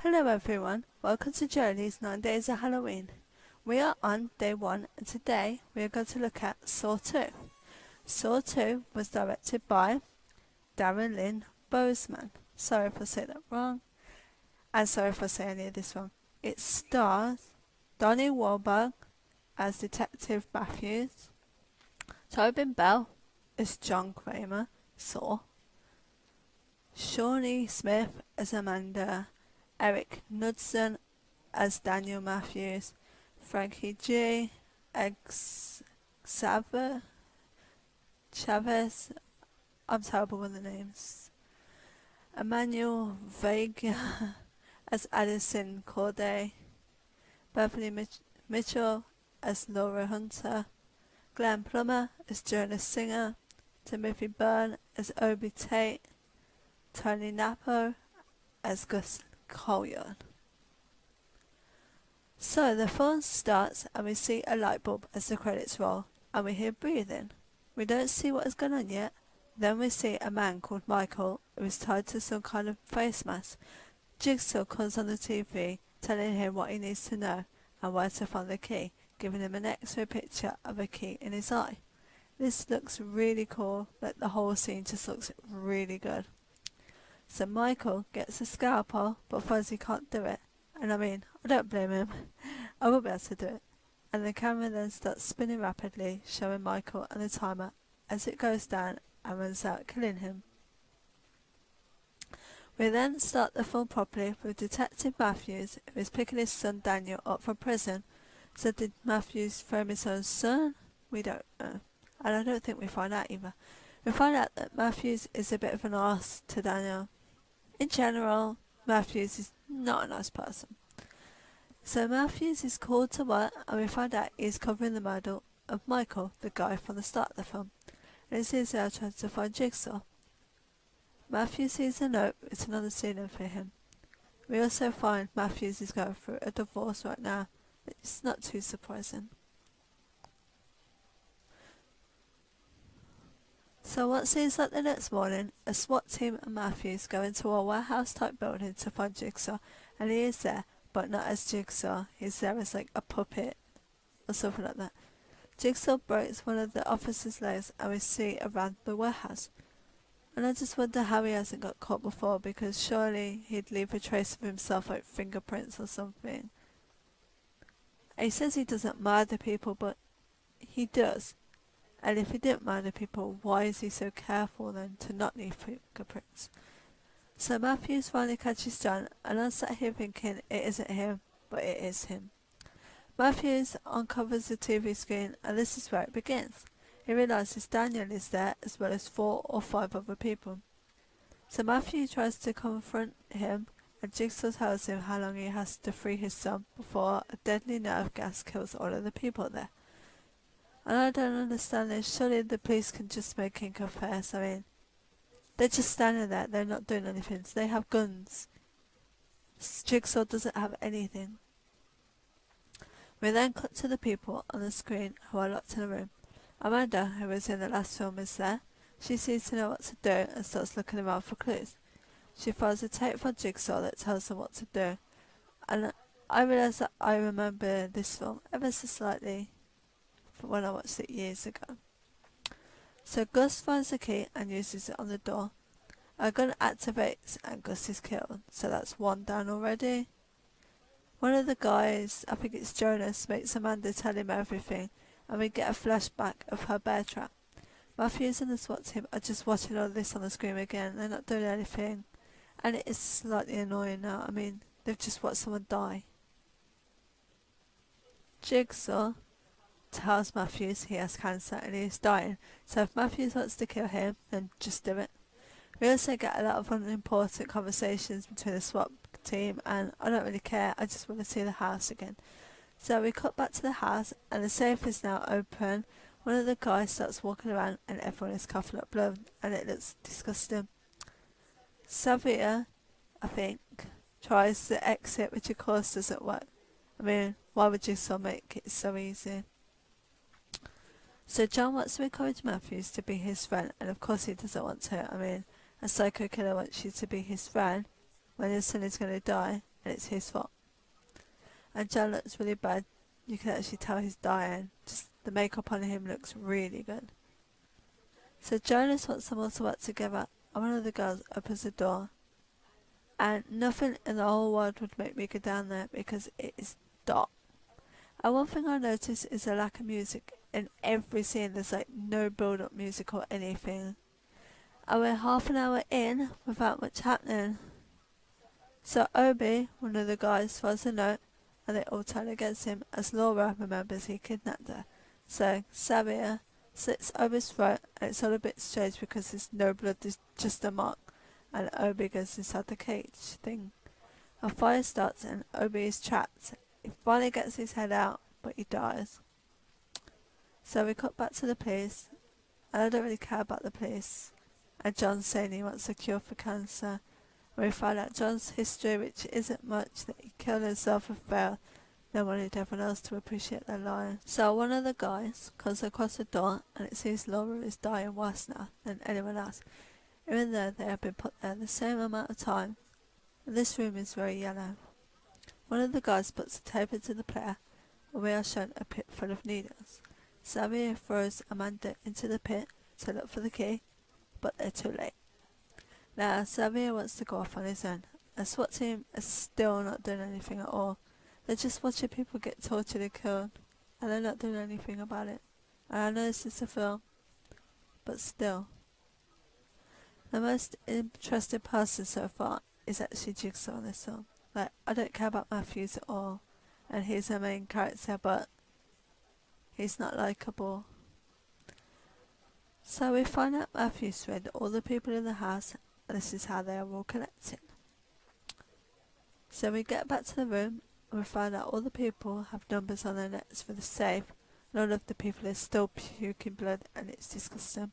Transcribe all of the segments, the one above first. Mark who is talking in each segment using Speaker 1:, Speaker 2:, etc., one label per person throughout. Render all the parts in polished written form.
Speaker 1: Hello everyone, welcome to Jodie's 9 Days of Halloween. We are on day 1 and today we are going to look at Saw 2. Saw 2 was directed by Darren Lynn Boseman. Sorry if I say that wrong, and sorry if I say any of this wrong. It stars Donnie Wahlberg as Detective Matthews, Tobin Bell as John Kramer, Saw, Shawnee Smith as Amanda, Eric Knudsen as Daniel Matthews, Frankie G. Chavez, I'm terrible with the names, Emmanuel Vega as Addison Corday, Beverly Mitchell as Laura Hunter, Glenn Plummer as Jonas Singer, Timothy Byrne as Obi Tate, Tony Napo as Gus Collier. So the film starts and we see a light bulb as the credits roll and we hear breathing. We don't see what is going on yet. Then we see a man called Michael who is tied to some kind of face mask. Jigsaw comes on the TV telling him what he needs to know and where to find the key, giving him an X-ray picture of a key in his eye. This looks really cool, like the whole scene just looks really good. So Michael gets a scalpel but finds he can't do it. And I don't blame him. I won't be able to do it. And the camera then starts spinning rapidly, showing Michael and the timer as it goes down and runs out, killing him. We then start the film properly with Detective Matthews, who is picking his son Daniel up from prison. So did Matthews frame his own son? We don't know. And I don't think we find out either. We find out that Matthews is a bit of an arse to Daniel. In general, Matthews is not a nice person. So Matthews is called to work and we find out he's covering the murder of Michael, the guy from the start of the film. And it seems they are trying to find Jigsaw. Matthews sees a note written on the ceiling for him. We also find Matthews is going through a divorce right now. It's not too surprising. So what seems like the next morning, a SWAT team and Matthews go into a warehouse type building to find Jigsaw, and he is there, but not as Jigsaw, he's there as like a puppet or something like that. Jigsaw breaks one of the officer's legs and we see around the warehouse. And I just wonder how he hasn't got caught before, because surely he'd leave a trace of himself like fingerprints or something. And he says he doesn't murder people, but he does. And if he didn't murder people, why is he so careful then to not leave fingerprints? So Matthews finally catches John, and I'm sat here thinking it isn't him, but it is him. Matthews uncovers the TV screen, and this is where it begins. He realises Daniel is there, as well as 4 or 5 other people. So Matthew tries to confront him, and Jigsaw tells him how long he has to free his son before a deadly nerve gas kills all of the people there. And I don't understand this. Surely the police can just make him confess. They're just standing there. They're not doing anything. So they have guns. Jigsaw doesn't have anything. We then cut to the people on the screen who are locked in a room. Amanda, who was in the last film, is there. She seems to know what to do and starts looking around for clues. She finds a tape from Jigsaw that tells them what to do. And I realise that I remember this film ever so slightly when I watched it years ago. So Gus finds the key and uses it on the door. A gun activates and Gus is killed, so that's 1 down already. One of the guys, I think it's Jonas, makes Amanda tell him everything, and we get a flashback of her bear trap. Matthews and the SWAT team are just watching all this on the screen again. They're not doing anything, and it is slightly annoying now. They've just watched someone die. Jigsaw tells Matthews he has cancer and he is dying, so if Matthews wants to kill him, then just do it. We also get a lot of unimportant conversations between the SWAT team, and I don't really care, I just want to see the house again. So we cut back to the house and the safe is now open. One of the guys starts walking around and everyone is coughing up blood and it looks disgusting. Savia, I think, tries to exit, which of course doesn't work. Why would you so make it so easy? So John wants to encourage Matthews to be his friend, and of course he doesn't want to. A psycho killer wants you to be his friend when his son is going to die. and it's his fault. And John looks really bad. You can actually tell he's dying. Just the makeup on him looks really good. So Jonas wants them all to work together, and one of the girls opens the door. And nothing in the whole world would make me go down there because it is dark. And one thing I noticed is the lack of music in every scene. There's like no build-up music or anything. And we're half an hour in without much happening. So Obi, one of the guys, finds a note, and they all turn against him as Laura remembers he kidnapped her. So Xavier slits Obi's throat, and it's all a bit strange because there's no blood, there's just a mark, and Obi goes inside the cage thing. A fire starts and Obi is trapped. He finally gets his head out, but he dies. So we cut back to the police, and I don't really care about the police, and John's saying he wants a cure for cancer. We find out John's history, which isn't much, that he killed himself and failed. No one wanted everyone else to appreciate their life. So one of the guys comes across the door, and it seems Laura is dying worse now than anyone else, even though they have been put there the same amount of time. And this room is very yellow. One of the guys puts a tape into the player, and we are shown a pit full of needles. Xavier throws Amanda into the pit to look for the key, but they're too late. Now Xavier wants to go off on his own. The SWAT team is still not doing anything at all. They're just watching people get tortured and killed, and they're not doing anything about it. And I know this is a film, but still. The most interesting person so far is actually Jigsaw in this film. Like, I don't care about Matthews at all, and he's the main character, but he's not likeable. So we find out Matthews read all the people in the house, and this is how they are all connected. So we get back to the room, and we find out all the people have numbers on their necks for the safe, and all of the people are still puking blood, and it's disgusting.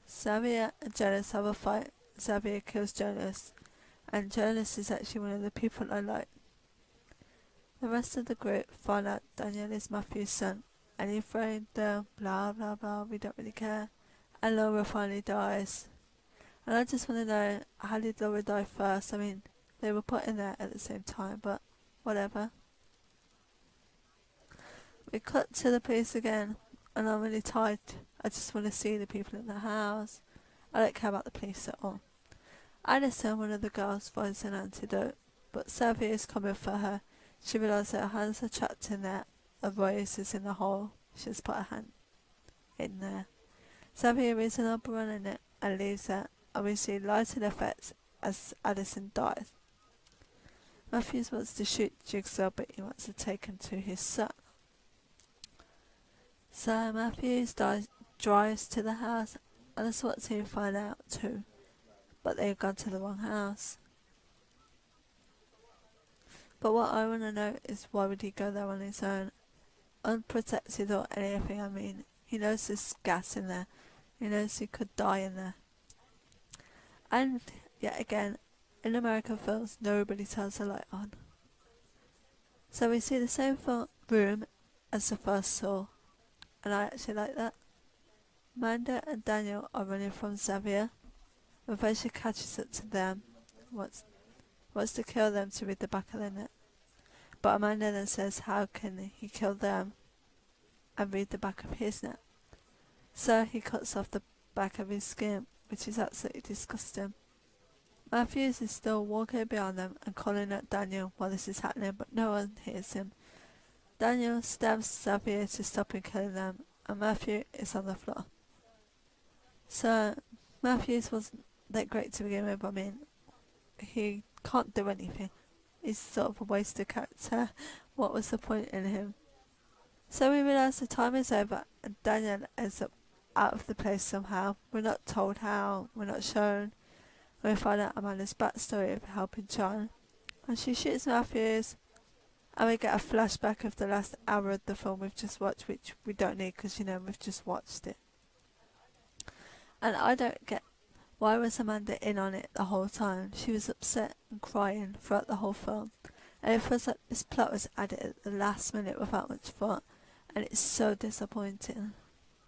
Speaker 1: Xavier and Jonas have a fight. Xavier kills Jonas, and Jonas is actually one of the people I like. The rest of the group find out Daniel is Matthew's son, and he framed them, blah blah blah, we don't really care. And Laura finally dies. And I just want to know, how did Laura die first? I mean, they were put in there at the same time, but whatever. We cut to the police again, and I'm really tired. I just want to see the people in the house. I don't care about the police at all. Addison, one of the girls, finds an antidote, but Xavier is coming for her. She realises her hands are trapped in there. A rose is in the hole. She just put her hand in there. Xavier reads an umbrella in it and leaves her, and we see lighting effects as Addison dies. Matthews wants to shoot Jigsaw, but he wants to take him to his son. So Matthews drives to the house, and the SWAT team find out too, but they've gone to the wrong house. But what I want to know is, why would he go there on his own, unprotected or anything? I mean, he knows there's gas in there. He knows he could die in there. And yet again, in American films, nobody turns the light on. So we see the same room as the first Saw, and I actually like that. Amanda and Daniel are running from Xavier, and when she catches up to them, wants to kill them to read the back of their neck. But Amanda then says, how can he kill them and read the back of his neck? So he cuts off the back of his skin, which is absolutely disgusting. Matthews is still walking behind them and calling at Daniel while this is happening, but no one hears him. Daniel stabs Xavier to stop him killing them, and Matthew is on the floor. So Matthews wasn't that great to begin with. I mean, he can't do anything. He's sort of a wasted character. What was the point in him? So we realise the time is over, and Daniel ends up out of the place somehow. We're not told how, we're not shown. We find out Amanda's backstory of helping John, and she shoots Matthews, and we get a flashback of the last hour of the film we've just watched, which we don't need because, you know, we've just watched it. And I don't get, why was Amanda in on it the whole time? She was upset and crying throughout the whole film, and it feels like this plot was added at the last minute without much thought, and it's so disappointing.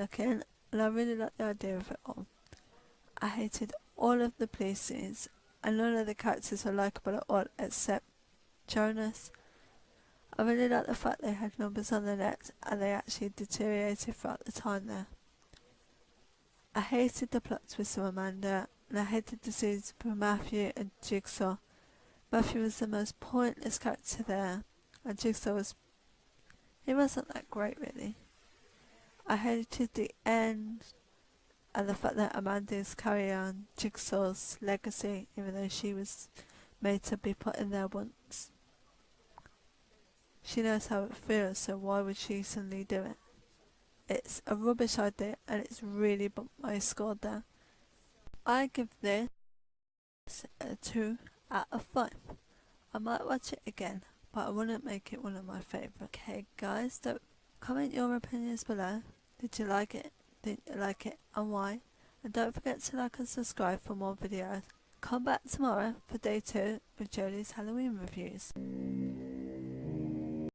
Speaker 1: Okay, and I really like the idea of it all. I hated all of the police scenes, and none of the characters were likeable at all except Jonas. I really like the fact they had numbers on the net and they actually deteriorated throughout the time there. I hated the plot twist with Amanda, and I hated the scenes with Matthew and Jigsaw. Matthew was the most pointless character there, and Jigsaw he wasn't that great really. I hated the end and the fact that Amanda's carry on Jigsaw's legacy, even though she was made to be put in there once. She knows how it feels, so why would she suddenly do it? It's a rubbish idea, and it's really bumped my score there. I give this a 2 out of 5. I might watch it again, but I wouldn't make it one of my favourites. Okay guys, don't comment your opinions below. Did you like it? Didn't you like it? And why? And don't forget to like and subscribe for more videos. Come back tomorrow for day 2 of Jodie's Halloween reviews.